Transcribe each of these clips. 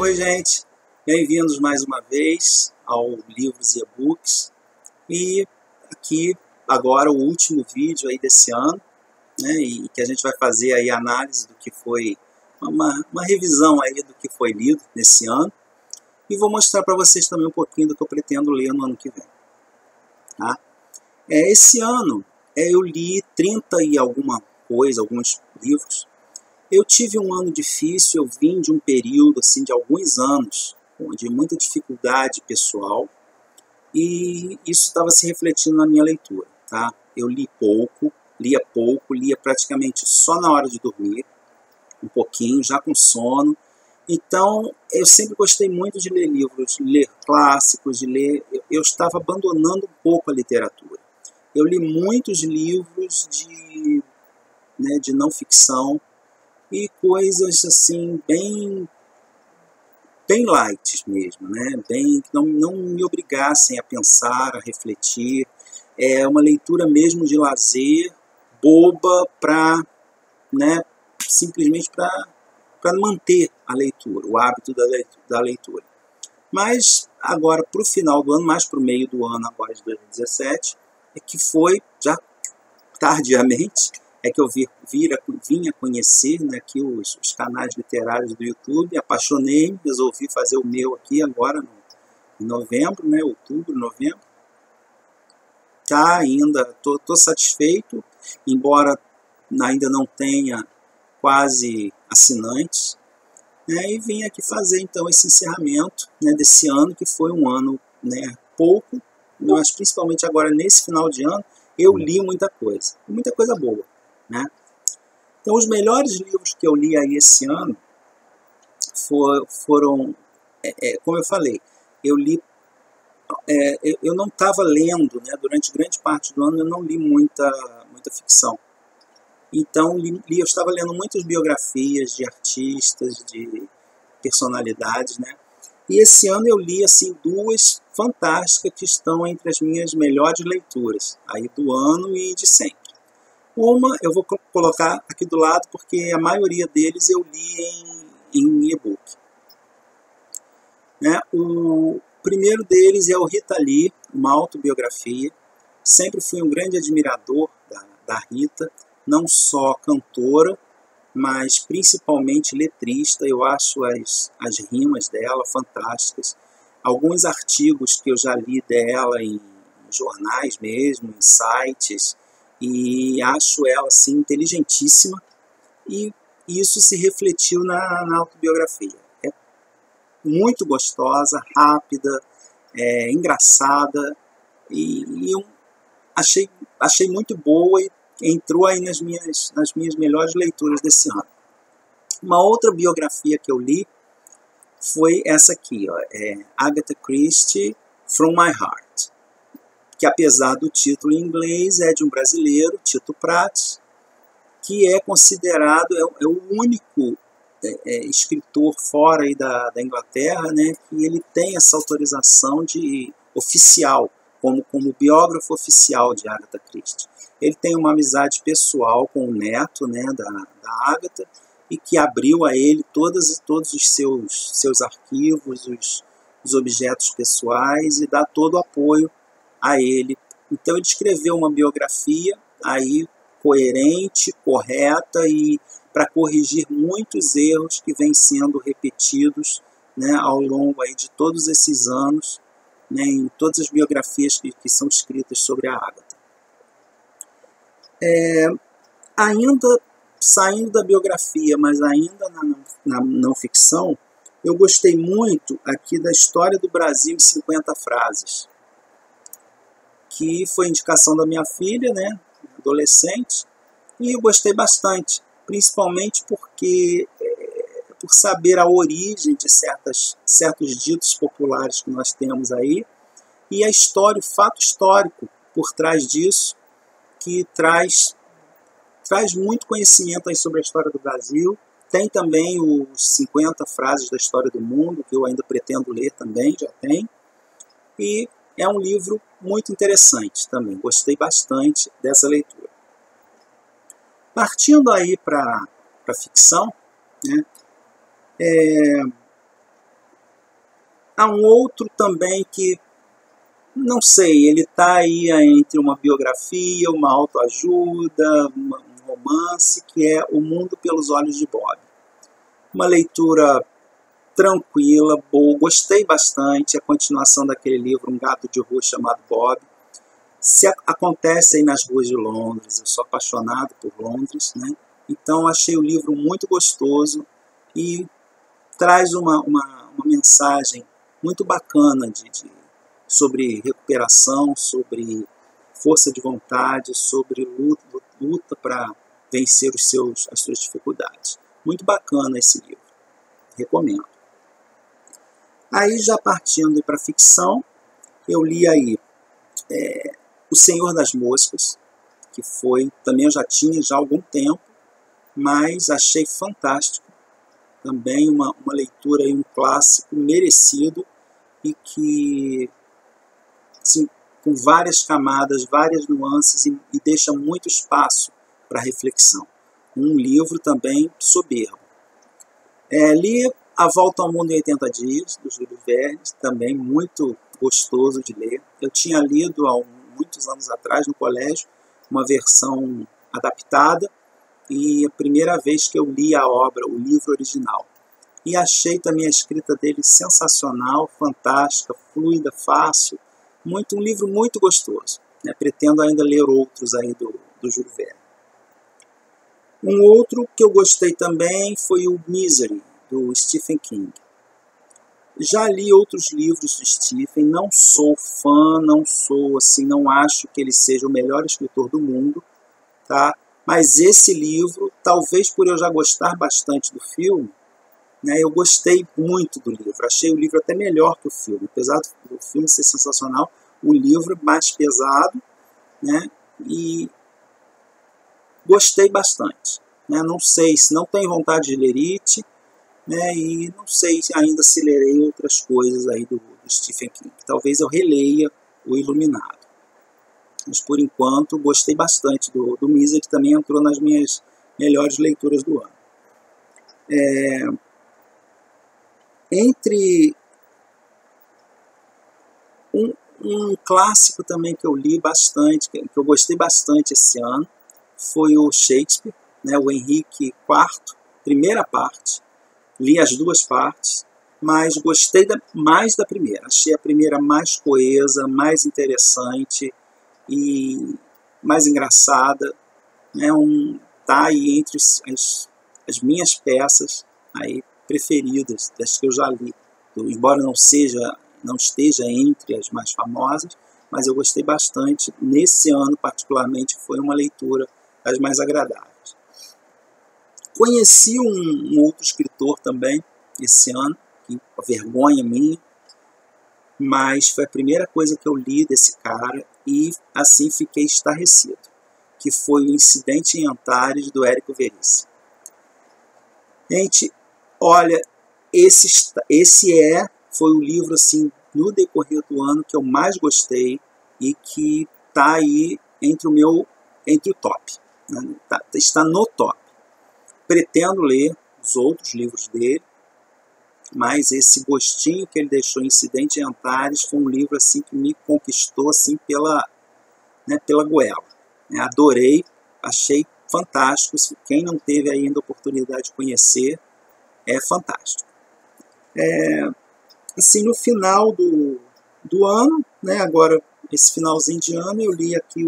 Oi, gente. Bem-vindos mais uma vez ao Livros e E-Books. E aqui, agora, o último vídeo aí desse ano, né, e que a gente vai fazer aí a análise do que foi, uma revisão aí do que foi lido nesse ano. E vou mostrar para vocês também um pouquinho do que eu pretendo ler no ano que vem. Tá? Esse ano, eu li 30 e alguma coisa, alguns livros. Eu tive um ano difícil, eu vim de um período assim, de alguns anos, de muita dificuldade pessoal, e isso estava se refletindo na minha leitura. Tá? Eu lia pouco, lia praticamente só na hora de dormir, um pouquinho, já com sono. Então, eu sempre gostei muito de ler livros, ler clássicos, eu estava abandonando um pouco a literatura. Eu li muitos livros de não ficção, e coisas assim bem light mesmo, né? Que não me obrigassem a pensar, a refletir. É uma leitura mesmo de lazer, boba, simplesmente para manter a leitura, o hábito da leitura. Mas agora, para o final do ano, mais para o meio do ano agora de 2017, é que foi, já tardiamente, é que eu vinha conhecer, né, aqui os canais literários do YouTube, apaixonei-me, resolvi fazer o meu aqui agora em novembro, né, outubro, novembro. Tá, ainda tô satisfeito, embora ainda não tenha quase assinantes, né, e vim aqui fazer então esse encerramento, né, desse ano, que foi um ano, né, pouco, mas principalmente agora nesse final de ano, eu li muita coisa boa. Né? Então, os melhores livros que eu li aí esse ano foram, como eu falei, eu não estava lendo, né, durante grande parte do ano eu não li muita ficção. Então, eu estava lendo muitas biografias de artistas, de personalidades, né? E esse ano eu li assim, duas fantásticas que estão entre as minhas melhores leituras aí do ano e de sempre. Uma eu vou colocar aqui do lado porque a maioria deles eu li em e-book. Né? O primeiro deles é o Rita Lee, uma autobiografia. Sempre fui um grande admirador da Rita, não só cantora, mas principalmente letrista. Eu acho as rimas dela fantásticas. Alguns artigos que eu já li dela em jornais mesmo, em sites, e acho ela assim, inteligentíssima, e isso se refletiu na autobiografia. É muito gostosa, rápida, engraçada, e eu achei muito boa e entrou aí nas minhas melhores leituras desse ano. Uma outra biografia que eu li foi essa aqui, ó, Agatha Christie, From My Heart, que apesar do título em inglês é de um brasileiro, Tito Pratt, que é considerado o único escritor fora aí da Inglaterra, né, que ele tem essa autorização oficial, como biógrafo oficial de Agatha Christie. Ele tem uma amizade pessoal com o neto, né, da Agatha, e que abriu a ele todos os seus arquivos, os objetos pessoais, e dá todo o apoio a ele. Então ele escreveu uma biografia aí coerente, correta, e para corrigir muitos erros que vêm sendo repetidos, né, ao longo aí de todos esses anos, né, em todas as biografias que são escritas sobre a Agatha. Ainda saindo da biografia, mas ainda na não ficção, eu gostei muito aqui da História do Brasil em 50 frases, que foi indicação da minha filha, né, adolescente, e eu gostei bastante, principalmente por saber a origem de certos ditos populares que nós temos aí, e a história, o fato histórico por trás disso, que traz muito conhecimento aí sobre a história do Brasil. Tem também os 50 frases da história do mundo, que eu ainda pretendo ler também, já tem, e é um livro muito interessante também, gostei bastante dessa leitura. Partindo aí para a ficção, né, Há um outro também que, não sei, ele está aí entre uma biografia, uma autoajuda, um romance, que é O Mundo pelos Olhos de Bob. Uma leitura tranquila, boa, gostei bastante, a continuação daquele livro, Um Gato de Rua Chamado Bob. Acontece aí nas ruas de Londres, eu sou apaixonado por Londres, né? Então achei o livro muito gostoso e traz uma mensagem muito bacana sobre recuperação, sobre força de vontade, sobre luta para vencer as suas dificuldades. Muito bacana esse livro, recomendo. Aí já partindo para a ficção, eu li aí O Senhor das Moscas, que também eu já tinha há algum tempo, mas achei fantástico. Também uma leitura, um clássico merecido e que, assim, com várias camadas, várias nuances e deixa muito espaço para reflexão. Um livro também soberbo. Li A Volta ao Mundo em 80 Dias, do Júlio Verne, também muito gostoso de ler. Eu tinha lido há muitos anos atrás, no colégio, uma versão adaptada, e a primeira vez que eu li a obra, o livro original. E achei também a escrita dele sensacional, fantástica, fluida, fácil, um livro muito gostoso. Né? Pretendo ainda ler outros aí do Júlio Verne. Um outro que eu gostei também foi o Misery, do Stephen King. Já li outros livros do Stephen, não sou fã, não acho que ele seja o melhor escritor do mundo, tá? Mas esse livro, talvez por eu já gostar bastante do filme, né, eu gostei muito do livro. Achei o livro até melhor que o filme. Apesar do filme ser sensacional, o livro é mais pesado, né, e gostei bastante. Né, não sei se não tenho vontade de ler It, né, e não sei ainda se lerei outras coisas aí do Stephen King. Talvez eu releia O Iluminado. Mas por enquanto gostei bastante do Misery, que também entrou nas minhas melhores leituras do ano. Entre um clássico também que eu li bastante, que eu gostei bastante esse ano, foi o Shakespeare, né, o Henrique IV, primeira parte. Li as duas partes, mas gostei mais da primeira. Achei a primeira mais coesa, mais interessante e mais engraçada. Né? Tá aí entre as minhas peças aí preferidas, das que eu já li. Embora não esteja entre as mais famosas, mas eu gostei bastante. Nesse ano, particularmente, foi uma leitura das mais agradáveis. Conheci um outro escritor também, esse ano, que vergonha minha, mas foi a primeira coisa que eu li desse cara e assim fiquei estarrecido, que foi O Incidente em Antares, do Érico Veríssimo. Gente, olha, foi o livro, assim, no decorrer do ano que eu mais gostei e que está aí entre o top. Né? Está no top. Pretendo ler os outros livros dele, mas esse gostinho que ele deixou em Incidente em Antares foi um livro assim, que me conquistou assim, pela goela. Né? Adorei, achei fantástico. Quem não teve ainda a oportunidade de conhecer, é fantástico. Assim, no final do ano, né, agora esse finalzinho de ano, eu li aqui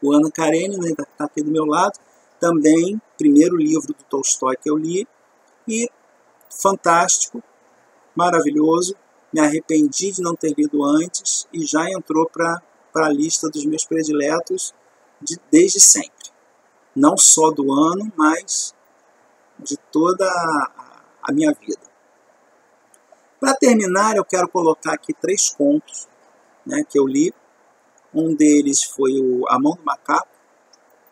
o Ana Karenina, né, está aqui do meu lado. Também, primeiro livro do Tolstói que eu li, e fantástico, maravilhoso. Me arrependi de não ter lido antes e já entrou para a lista dos meus prediletos desde sempre. Não só do ano, mas de toda a minha vida. Para terminar, eu quero colocar aqui 3 contos, né, que eu li. Um deles foi o A Mão do Macaco.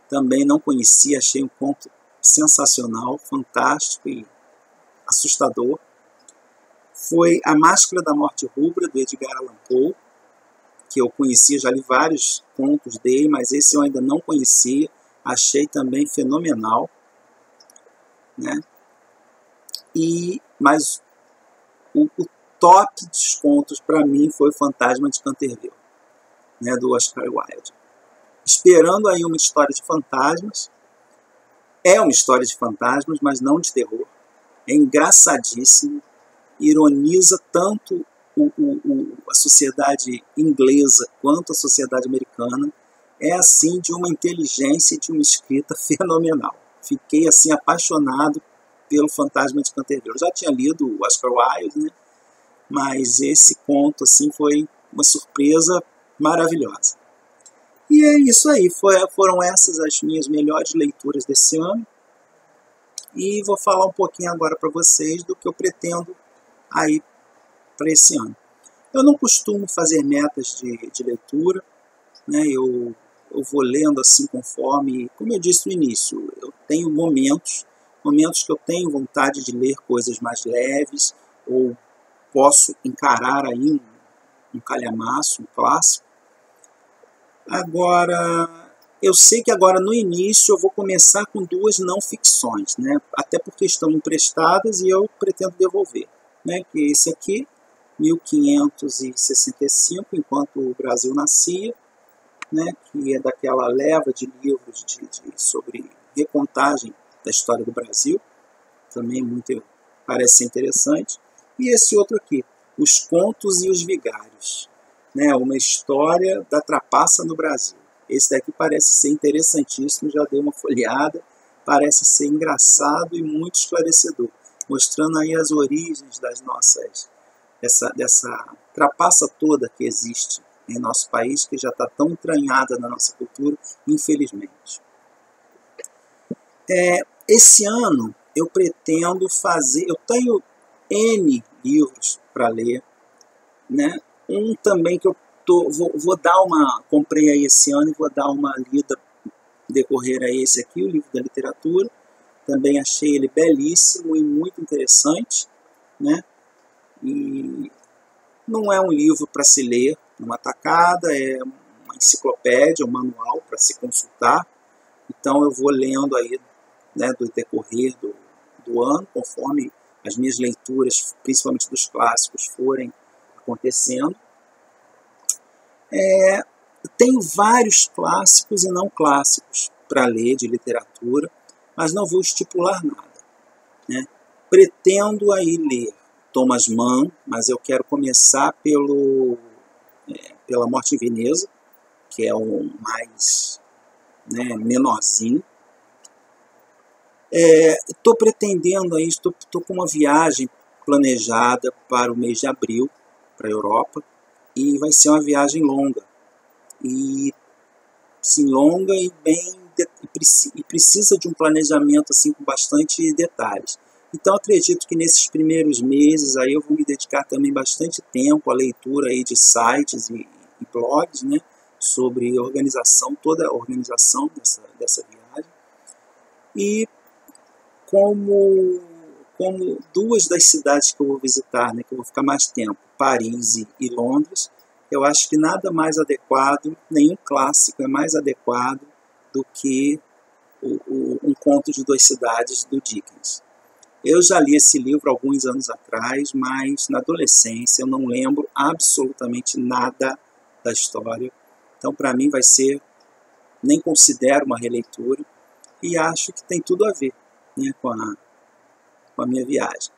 Também não conhecia, achei um conto sensacional, fantástico e assustador. Foi A Máscara da Morte Rubra, do Edgar Allan Poe, que eu conhecia, já li vários contos dele, mas esse eu ainda não conhecia, achei também fenomenal. Né? Mas top dos contos para mim foi Fantasma de Canterville, né, do Oscar Wilde. Esperando aí uma história de fantasmas. É uma história de fantasmas, mas não de terror. É engraçadíssimo, ironiza tanto a sociedade inglesa quanto a sociedade americana. É assim de uma inteligência e de uma escrita fenomenal. Fiquei assim apaixonado pelo Fantasma de Canterville. Eu já tinha lido o Oscar Wilde, né? Mas esse conto assim foi uma surpresa maravilhosa. E é isso aí, foram essas as minhas melhores leituras desse ano. E vou falar um pouquinho agora para vocês do que eu pretendo aí para esse ano. Eu não costumo fazer metas de leitura, né? Eu vou lendo assim conforme, como eu disse no início, eu tenho momentos que eu tenho vontade de ler coisas mais leves, ou posso encarar aí um calhamaço, um clássico. Agora, eu sei que agora no início eu vou começar com 2 não ficções, né? Até porque estão emprestadas e eu pretendo devolver, né? Que esse aqui, 1565, enquanto o Brasil nascia, né? Que é daquela leva de livros sobre recontagem da história do Brasil, também muito parece ser interessante. E esse outro aqui, Os Contos e os Vigários, né, uma história da trapaça no Brasil. Esse daqui parece ser interessantíssimo, já dei uma folheada, parece ser engraçado e muito esclarecedor, mostrando aí as origens das nossas, dessa trapaça toda que existe em nosso país, que já está tão entranhada na nossa cultura, infelizmente. Esse ano eu pretendo fazer, eu tenho N livros para ler, né? Um também que eu vou dar comprei aí esse ano e vou dar uma lida decorrer a esse aqui, o livro da literatura. Também achei ele belíssimo e muito interessante, né? E não é um livro para se ler numa tacada, é uma enciclopédia, um manual para se consultar. Então eu vou lendo aí, né, do decorrer do ano, conforme as minhas leituras, principalmente dos clássicos, forem acontecendo. Tenho vários clássicos e não clássicos para ler de literatura, mas não vou estipular nada, né? Pretendo aí ler Thomas Mann, mas eu quero começar pela Morte em Veneza, que é o mais, né, menorzinho. Estou pretendendo aí, estou com uma viagem planejada para o mês de abril, para a Europa, e vai ser uma viagem longa, e sim, longa e e precisa de um planejamento assim com bastante detalhes. Então acredito que nesses primeiros meses aí eu vou me dedicar também bastante tempo à leitura aí de sites e blogs, né, sobre toda a organização dessa viagem. E como 2 das cidades que eu vou visitar, né, que eu vou ficar mais tempo, Paris e Londres, eu acho que nada mais adequado, nenhum clássico é mais adequado do que Um Conto de Duas Cidades, do Dickens. Eu já li esse livro alguns anos atrás, mas na adolescência eu não lembro absolutamente nada da história. Então, para mim, nem considero uma releitura, e acho que tem tudo a ver, né, com a minha viagem.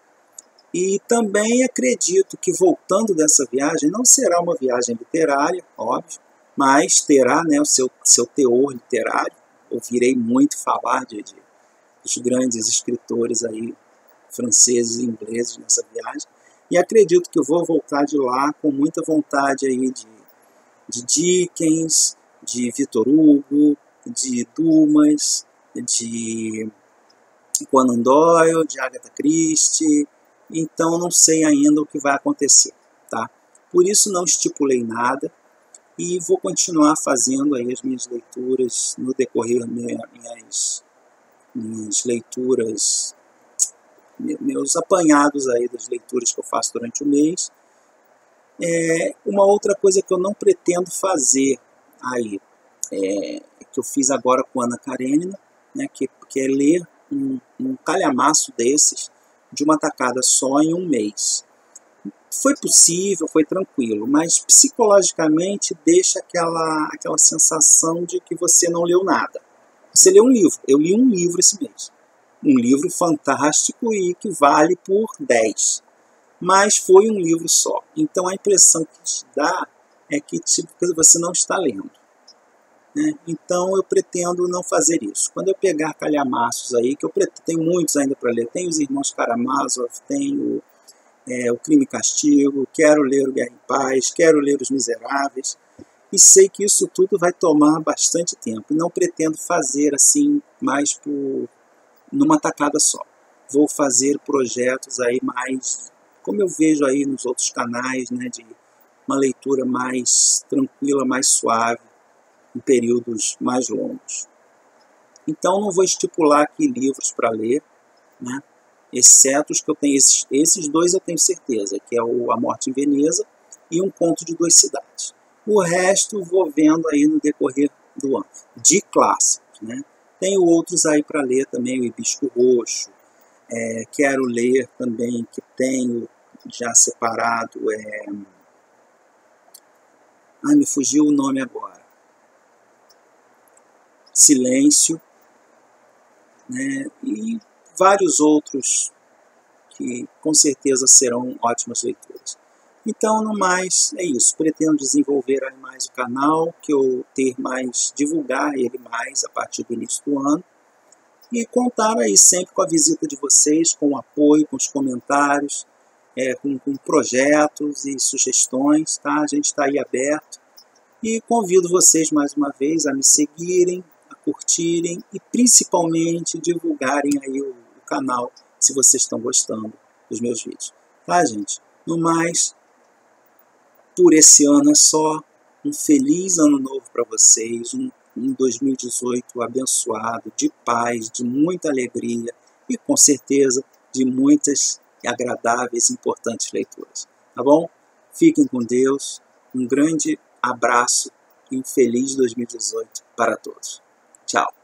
E também acredito que, voltando dessa viagem, não será uma viagem literária, óbvio, mas terá, né, o seu teor literário. Ouvirei muito falar dos grandes escritores aí, franceses e ingleses nessa viagem, e acredito que eu vou voltar de lá com muita vontade aí de Dickens, de Victor Hugo, de Dumas, de Conan Doyle, de Agatha Christie. Então não sei ainda o que vai acontecer, tá? Por isso não estipulei nada e vou continuar fazendo aí as minhas leituras no decorrer, minhas leituras, meus apanhados aí das leituras que eu faço durante o mês. Uma outra coisa que eu não pretendo fazer aí, que eu fiz agora com Ana Karenina, né, que é ler um calhamaço desses de uma tacada só em um mês. foi possível, foi tranquilo, mas psicologicamente deixa aquela sensação de que você não leu nada. Você leu um livro. Eu li um livro esse mês. Um livro fantástico e que vale por 10. Mas foi um livro só. Então a impressão que te dá é que você não está lendo. Né? Então eu pretendo não fazer isso. Quando eu pegar calhamaços aí, que eu tenho muitos ainda para ler, tem os Irmãos Karamazov, tenho o Crime e Castigo, quero ler o Guerra e Paz, quero ler Os Miseráveis, e sei que isso tudo vai tomar bastante tempo. E não pretendo fazer assim mais numa tacada só. Vou fazer projetos aí mais, como eu vejo aí nos outros canais, né, de uma leitura mais tranquila, mais suave, em períodos mais longos. Então não vou estipular aqui livros para ler, né? Exceto os que eu tenho, esses dois eu tenho certeza, que é A Morte em Veneza e Um Conto de Duas Cidades. O resto vou vendo aí no decorrer do ano, de clássicos, né? Tenho outros aí para ler também, o Hibisco Roxo, quero ler também, que tenho já separado, me fugiu o nome agora, Silêncio, né? E vários outros que com certeza serão ótimas leituras. Então, no mais, é isso. Pretendo desenvolver aí mais o canal, que eu divulgar ele mais a partir do início do ano, e contar aí sempre com a visita de vocês, com o apoio, com os comentários, com projetos e sugestões, tá? A gente está aí aberto, e convido vocês mais uma vez a me seguirem, a curtirem e principalmente divulgarem aí o canal, se vocês estão gostando dos meus vídeos. Tá, gente? No mais, por esse ano é só. Um feliz ano novo para vocês, um 2018 abençoado, de paz, de muita alegria e com certeza de muitas agradáveis e importantes leituras. Tá bom? Fiquem com Deus, um grande abraço e um feliz 2018 para todos. Tchau!